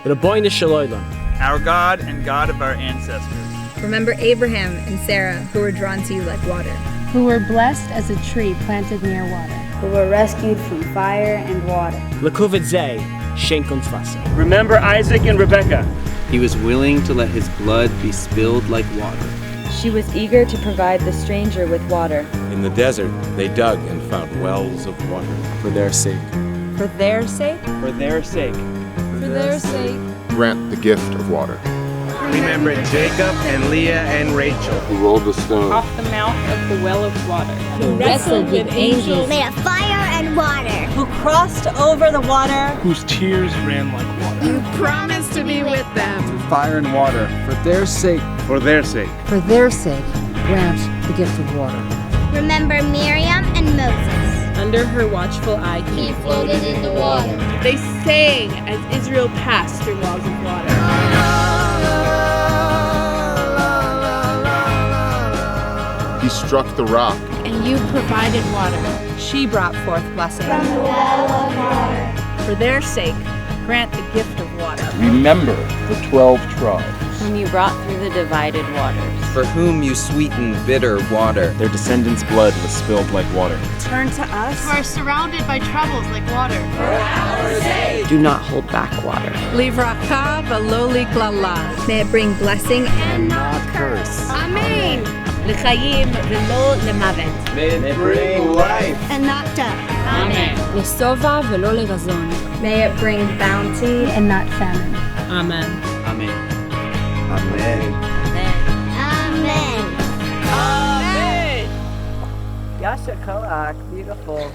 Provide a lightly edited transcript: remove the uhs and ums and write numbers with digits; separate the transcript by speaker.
Speaker 1: Rabbeinu Shalom,
Speaker 2: our God and God of our ancestors.
Speaker 3: Remember Abraham and Sarah, who were drawn to you like water.
Speaker 4: Who were blessed as a tree planted near water.
Speaker 5: Who were rescued from fire and water.
Speaker 1: L'kuvet zeh, schenk uns Wasser.
Speaker 6: Remember Isaac and Rebekah.
Speaker 7: He was willing to let his blood be spilled like water.
Speaker 8: She was eager to provide the stranger with water.
Speaker 9: In the desert, they dug and found wells of water.
Speaker 10: For their sake.
Speaker 8: For their sake?
Speaker 6: For their sake.
Speaker 8: For their sake.
Speaker 11: Grant the gift of water.
Speaker 12: Remember Jacob and Leah and Rachel.
Speaker 11: Who rolled the stone
Speaker 13: off the mouth of the well of water.
Speaker 4: Who wrestled with angels.
Speaker 14: Made of fire and water.
Speaker 15: Who crossed over the water.
Speaker 6: Whose tears ran like water.
Speaker 16: You promised to be with them.
Speaker 10: Through fire and water.
Speaker 12: For their sake.
Speaker 6: For their sake.
Speaker 4: For their sake, grant the gift of water.
Speaker 14: Remember Miriam and Moses.
Speaker 13: Under her watchful eye,
Speaker 14: he floated in the water.
Speaker 13: They sang as Israel passed through walls of water.
Speaker 11: He struck the rock.
Speaker 4: And you provided water.
Speaker 8: She brought forth blessing.
Speaker 14: From the well of water.
Speaker 13: For their sake, grant the gift of water.
Speaker 6: Remember the 12 tribes.
Speaker 8: Whom you brought through the divided waters.
Speaker 7: For whom you sweetened bitter water.
Speaker 10: Their descendants' blood was spilled like water.
Speaker 13: Turn to us,
Speaker 4: who are surrounded by troubles like water.
Speaker 16: For our sake.
Speaker 8: Do not hold back water.
Speaker 16: Livracha v'lo liklala.
Speaker 3: May it bring blessing
Speaker 16: and not curse. Amen.
Speaker 13: L'chaim v'lo l'mavet.
Speaker 12: May it bring life
Speaker 14: and not death.
Speaker 13: Amen.
Speaker 4: L'sova v'lo l'razon.
Speaker 3: May it bring bounty
Speaker 4: and not famine.
Speaker 13: Amen.
Speaker 7: Amen.
Speaker 12: Amen.
Speaker 14: Amen.
Speaker 13: Amen.
Speaker 15: Yasha Koach, beautiful.